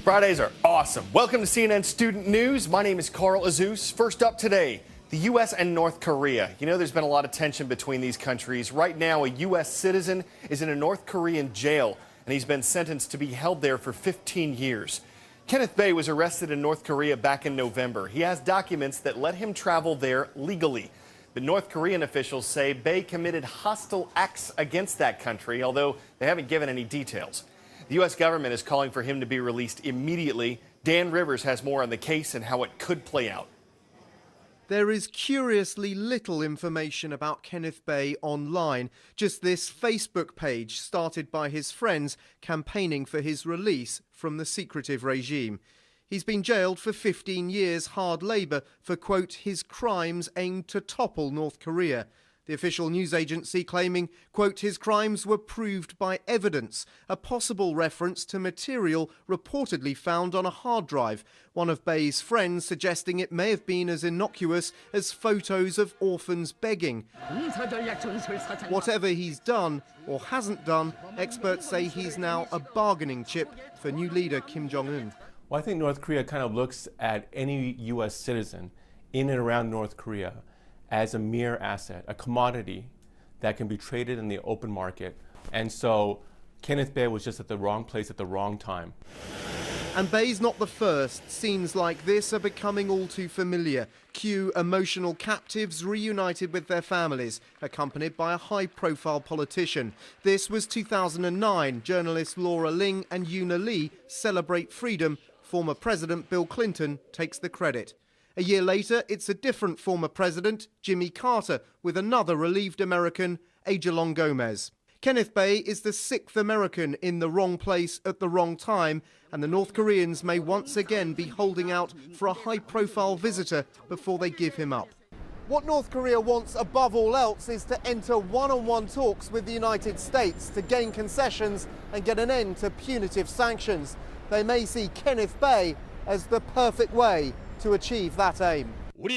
Fridays are awesome. Welcome to CNN Student News. My name is Carl Azuz. First up today, the U.S. and North Korea. You know, there's been a lot of tension between these countries. Right now, a U.S. citizen is in a North Korean jail, and he's been sentenced to be held there for 15 years. Kenneth Bae was arrested in North Korea back in November. He has documents that let him travel there legally. But North Korean officials say Bae committed hostile acts against that country, although they haven't given any details. The U.S. government is calling for him to be released immediately. Dan Rivers has more on the case and how it could play out. There is curiously little information about Kenneth Bae online. Just this Facebook page started by his friends campaigning for his release from the secretive regime. He's been jailed for 15 years hard labour for, quote, his crimes aimed to topple North Korea. The official news agency claiming, quote, his crimes were proved by evidence, a possible reference to material reportedly found on a hard drive. One of Bae's friends suggesting it may have been as innocuous as photos of orphans begging. Whatever he's done or hasn't done, experts say he's now a bargaining chip for new leader Kim Jong-un. Well, I think North Korea kind of looks at any U.S. citizen in and around North Korea as a mere asset, a commodity that can be traded in the open market. And so Kenneth Bae was just at the wrong place at the wrong time. And Bae's not the first. Scenes like this are becoming all too familiar. Cue emotional captives reunited with their families, accompanied by a high-profile politician. This was 2009. Journalists Laura Ling and Yoona Lee celebrate freedom. Former President Bill Clinton takes the credit. A year later, it's a different former president, Jimmy Carter, with another relieved American, Ajalon Gomez. Kenneth Bae is the 6th American in the wrong place at the wrong time, and the North Koreans may once again be holding out for a high-profile visitor before they give him up. What North Korea wants above all else is to enter one-on-one talks with the United States to gain concessions and get an end to punitive sanctions. They may see Kenneth Bae as the perfect way to achieve that aim. With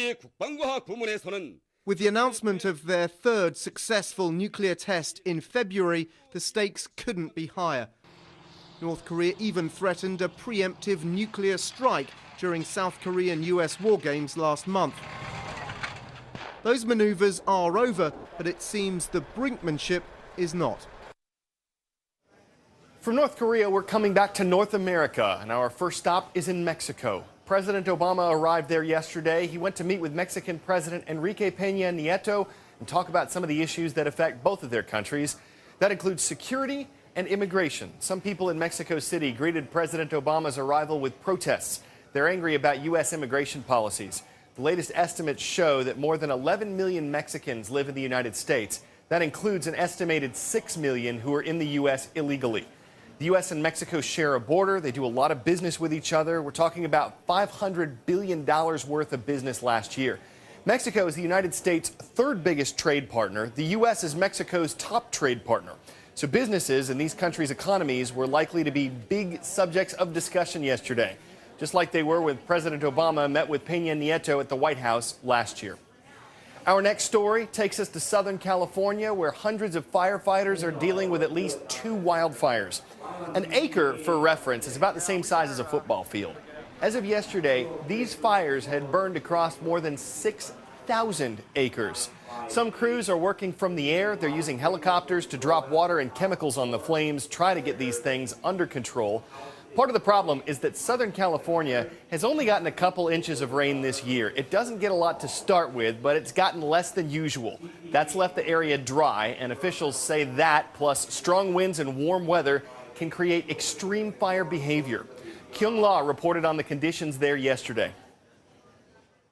the announcement of their third successful nuclear test in February, the stakes couldn't be higher. North Korea even threatened a preemptive nuclear strike during South Korean-US war games last month. Those maneuvers are over, but it seems the brinkmanship is not. From North Korea, we're coming back to North America, and our first stop is in Mexico. President Obama arrived there yesterday. He went to meet with Mexican President Enrique Peña Nieto and talk about some of the issues that affect both of their countries. That includes security and immigration. Some people in Mexico City greeted President Obama's arrival with protests. They're angry about U.S. immigration policies. The latest estimates show that more than 11 million Mexicans live in the United States. That includes an estimated 6 million who are in the U.S. illegally. The U.S. and Mexico share a border. They do a lot of business with each other. We're talking about $500 billion worth of business last year. Mexico is the United States' third biggest trade partner. The U.S. is Mexico's top trade partner. So businesses in these countries' economies were likely to be big subjects of discussion yesterday, just like they were when President Obama met with Peña Nieto at the White House last year. Our next story takes us to Southern California, where hundreds of firefighters are dealing with at least 2 wildfires. An acre, for reference, is about the same size as a football field. As of yesterday, these fires had burned across more than 6,000 acres. Some crews are working from the air. They're using helicopters to drop water and chemicals on the flames, try to get these things under control. Part of the problem is that Southern California has only gotten a couple inches of rain this year. It doesn't get a lot to start with, but it's gotten less than usual. That's left the area dry, and officials say that, plus strong winds and warm weather, can create extreme fire behavior. Kyung La reported on the conditions there yesterday.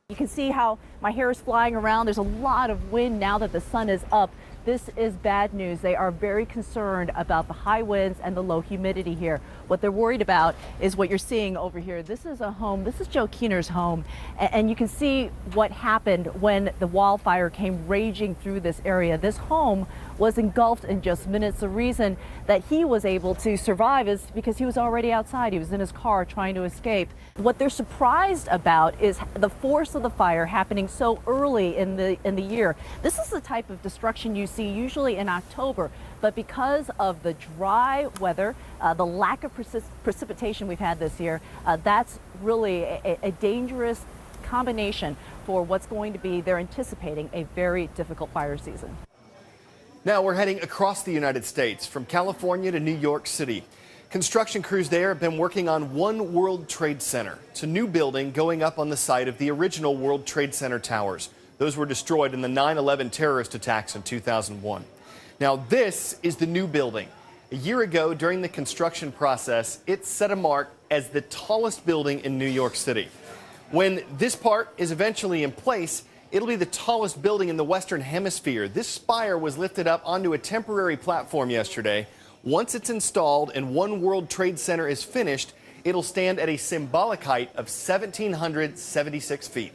You can see how my hair is flying around. There's a lot of wind now that the sun is up. This is bad news. They are very concerned about the high winds and the low humidity here. What they're worried about is what you're seeing over here. This is a home. This is Joe Keener's home. And you can see what happened when the wildfire came raging through this area. This home was engulfed in just minutes. The reason that he was able to survive is because he was already outside. He was in his car trying to escape. What they're surprised about is the force of the fire happening so early in the year. This is the type of destruction you see usually in October. But because of the dry weather, the lack of precipitation we've had this year, that's really a dangerous combination for what's going to be, they're anticipating, a very difficult fire season. Now we're heading across the United States, from California to New York City. Construction crews there have been working on One World Trade Center. It's a new building going up on the site of the original World Trade Center towers. Those were destroyed in the 9/11 terrorist attacks in 2001. Now this is the new building. A year ago, during the construction process, it set a mark as the tallest building in New York City. When this part is eventually in place, it'll be the tallest building in the Western Hemisphere. This spire was lifted up onto a temporary platform yesterday. Once it's installed and One World Trade Center is finished, it'll stand at a symbolic height of 1,776 feet.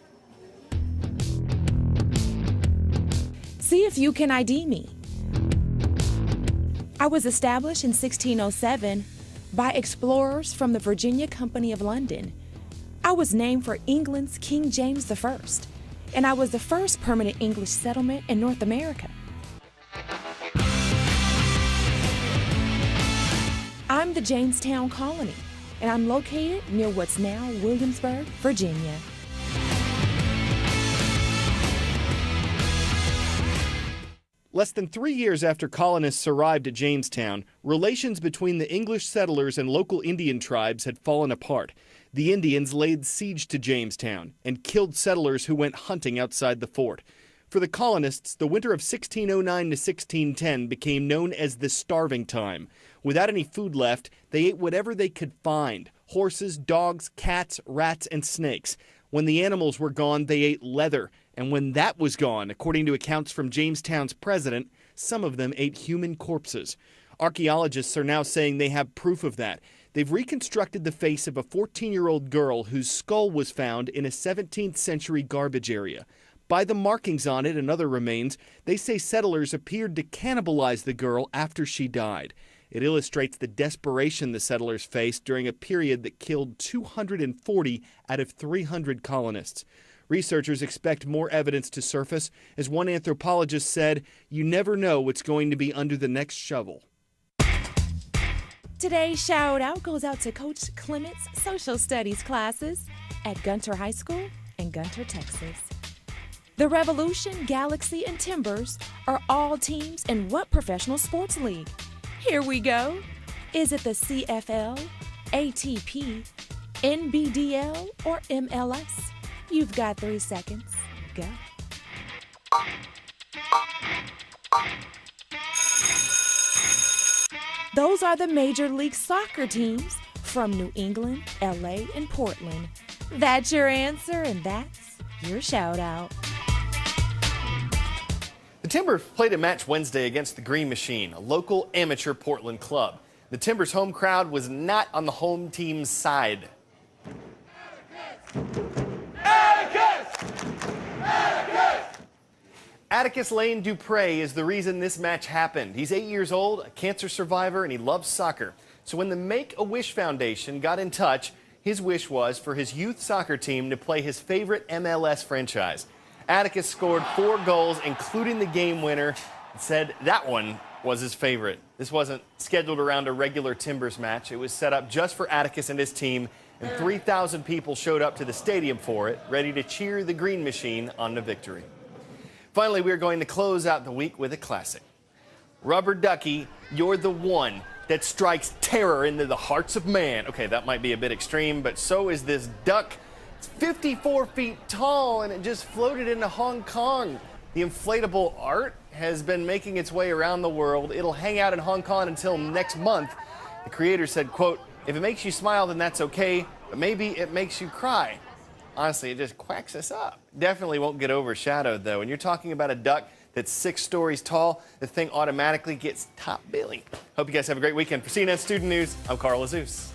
See if you can ID me. I was established in 1607 by explorers from the Virginia Company of London. I was named for England's King James I, and I was the first permanent English settlement in North America. I'm the Jamestown Colony, and I'm located near what's now Williamsburg, Virginia. Less than 3 years after colonists arrived at Jamestown, relations between the English settlers and local Indian tribes had fallen apart. The Indians laid siege to Jamestown and killed settlers who went hunting outside the fort. For the colonists, the winter of 1609 to 1610 became known as the starving time. Without any food left, they ate whatever they could find: horses, dogs, cats, rats, and snakes. When the animals were gone, they ate leather. And when that was gone, according to accounts from Jamestown's president, some of them ate human corpses. Archaeologists are now saying they have proof of that. They've reconstructed the face of a 14-year-old girl whose skull was found in a 17th century garbage area. By the markings on it and other remains, they say settlers appeared to cannibalize the girl after she died. It illustrates the desperation the settlers faced during a period that killed 240 out of 300 colonists. Researchers expect more evidence to surface. As one anthropologist said, "You never know what's going to be under the next shovel." Today's shout out goes out to Coach Clement's social studies classes at Gunter High School in Gunter, Texas. The Revolution, Galaxy, and Timbers are all teams in what professional sports league? Here we go. Is it the CFL, ATP, NBDL, or MLS? You've got 3 seconds. Go. Those are the Major League Soccer teams from New England, LA, and Portland. That's your answer, and that's your shout out. The Timbers played a match Wednesday against the Green Machine, a local amateur Portland club. The Timbers' home crowd was not on the home team's side. Atticus Lane Dupre is the reason this match happened. He's 8 years old, a cancer survivor, and he loves soccer. So when the Make-A-Wish Foundation got in touch, his wish was for his youth soccer team to play his favorite MLS franchise. Atticus scored 4 goals, including the game winner, and said that one was his favorite. This wasn't scheduled around a regular Timbers match. It was set up just for Atticus and his team, and 3,000 people showed up to the stadium for it, ready to cheer the Green Machine on to victory. Finally, we're going to close out the week with a classic. Rubber Ducky, you're the one that strikes terror into the hearts of man. Okay, that might be a bit extreme, but so is this duck. It's 54 feet tall, and it just floated into Hong Kong. The inflatable art has been making its way around the world. It'll hang out in Hong Kong until next month. The creator said, quote, "If it makes you smile, then that's okay, but maybe it makes you cry." Honestly, it just quacks us up. Definitely won't get overshadowed, though. When you're talking about a duck that's 6 stories tall, the thing automatically gets top billing. Hope you guys have a great weekend. For CNN Student News, I'm Carl Azuz.